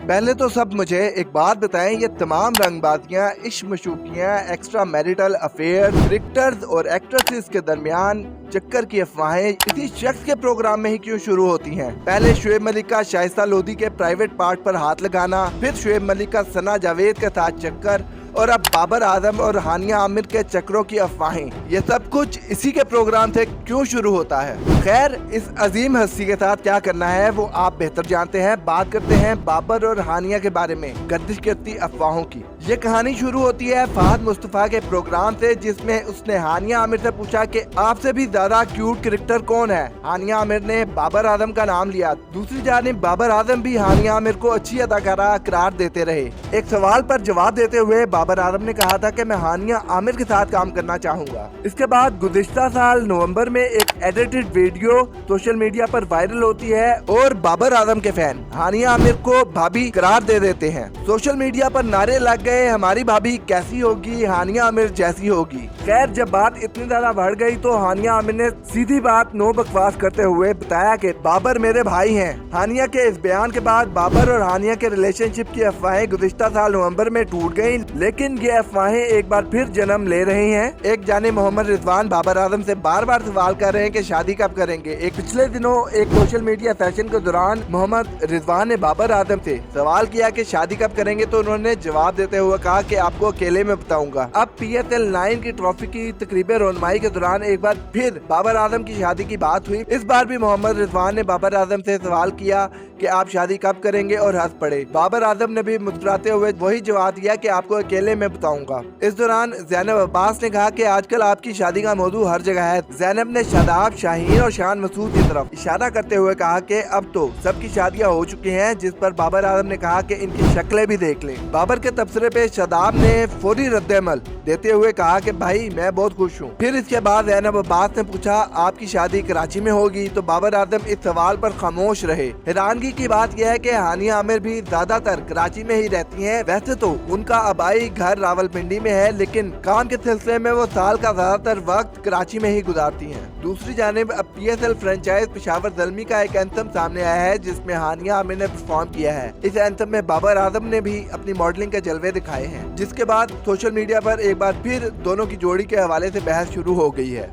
पहले तो सब मुझे एक बात बताएं, ये तमाम रंगबाजियां, इश्क मशूकियां, एक्स्ट्रा मैरिटल अफेयर, क्रिकेटर्स और एक्ट्रेसेस के दरमियान चक्कर की अफवाहें इसी शख्स के प्रोग्राम में ही क्यों शुरू होती हैं? पहले शुएब मलिक का शाइस्ता लोधी के प्राइवेट पार्ट पर हाथ लगाना, फिर शुएब मलिक का सना जावेद के साथ चक्कर, और अब बाबर आजम और हानिया आमिर के चक्रों की अफवाहें, ये सब कुछ इसी के प्रोग्राम से क्यों शुरू होता है? खैर, इस अजीम हस्ती के साथ क्या करना है वो आप बेहतर जानते हैं। बात करते हैं बाबर और हानिया के बारे में गर्दिश करती अफवाहों की। ये कहानी शुरू होती है फहद मुस्तफा के प्रोग्राम से, जिसमें उसने हानिया आमिर से पूछा कि आपसे भी ज्यादा क्यूट क्रिकेटर कौन है। हानिया आमिर ने बाबर आजम का नाम लिया। दूसरी जानिब बाबर आजम भी हानिया आमिर को अच्छी अदाकारा करार देते रहे। एक सवाल पर जवाब देते हुए बाबर आजम ने कहा था कि मैं हानिया आमिर के साथ काम करना चाहूंगा। इसके बाद गुज़िश्ता साल नवंबर में एक एडिटेड वीडियो सोशल मीडिया पर वायरल होती है और बाबर आजम के फैन हानिया आमिर को भाभी करार दे देते हैं। सोशल मीडिया पर नारे लग गए, हमारी भाभी कैसी होगी, हानिया आमिर जैसी होगी। खैर, जब बात इतनी ज्यादा बढ़ गई तो हानिया आमिर ने सीधी बात नो बकवास करते हुए बताया कि बाबर मेरे भाई हैं। हानिया के इस बयान के बाद बाबर और हानिया के रिलेशनशिप की अफवाहें गुज़िश्ता साल नवंबर में टूट गयी, लेकिन ये अफवाहें एक बार फिर जन्म ले रही हैं। एक जाने मोहम्मद रिजवान बाबर आजम से बार बार सवाल कर रहे हैं कि शादी कब करेंगे। एक पिछले दिनों एक सोशल मीडिया सेशन के दौरान मोहम्मद रिजवान ने बाबर आजम से सवाल किया कि शादी कब करेंगे, तो उन्होंने जवाब देते हुए कहा कि आपको अकेले में बताऊंगा। अब PSL 9 की ट्रॉफी की तकरीब रोनमाई के दौरान एक बार फिर बाबर आजम की शादी की बात हुई। इस बार भी मोहम्मद रिजवान ने बाबर आजम से सवाल किया कि आप शादी कब करेंगे और हंस पड़े। बाबर आजम ने भी मुस्कुराते हुए वही जवाब दिया कि आपको अकेले में बताऊंगा। इस दौरान ज़ैनब अब्बास ने कहा कि आजकल आपकी शादी का मौजू हर जगह है। ज़ैनब ने शादाब, शाहीन और शान मसूद की तरफ इशारा करते हुए कहा कि अब तो सबकी शादियां हो चुकी हैं, जिस पर बाबर आजम ने कहा कि इनकी शक्लें भी देख लें। बाबर के तबसरे पे शादाब ने फौरी रद्द-ए-अमल देते हुए कहा कि भाई मैं बहुत खुश हूँ। फिर इसके बाद ज़ैनब अब्बास ने पूछा आपकी शादी कराची में होगी, तो बाबर आजम इस सवाल पर खामोश रहे। हैरानगी की बात यह है कि हानिया आमिर भी ज्यादातर कराची में ही रहती हैं। वैसे तो उनका आबाई घर रावलपिंडी में है, लेकिन काम के सिलसिले में वो साल का ज्यादातर वक्त कराची में ही गुजारती हैं। दूसरी जानिब अब PSL फ्रेंचाइज पेशावर ज़ल्मी का एक एंथम सामने आया है, जिसमें हानिया आमिर ने परफॉर्म किया है। इस एंथम में बाबर आजम ने भी अपनी मॉडलिंग के जलवे दिखाए हैं, जिसके बाद सोशल मीडिया पर एक बार फिर दोनों की जोड़ी के हवाले से बहस शुरू हो गई है।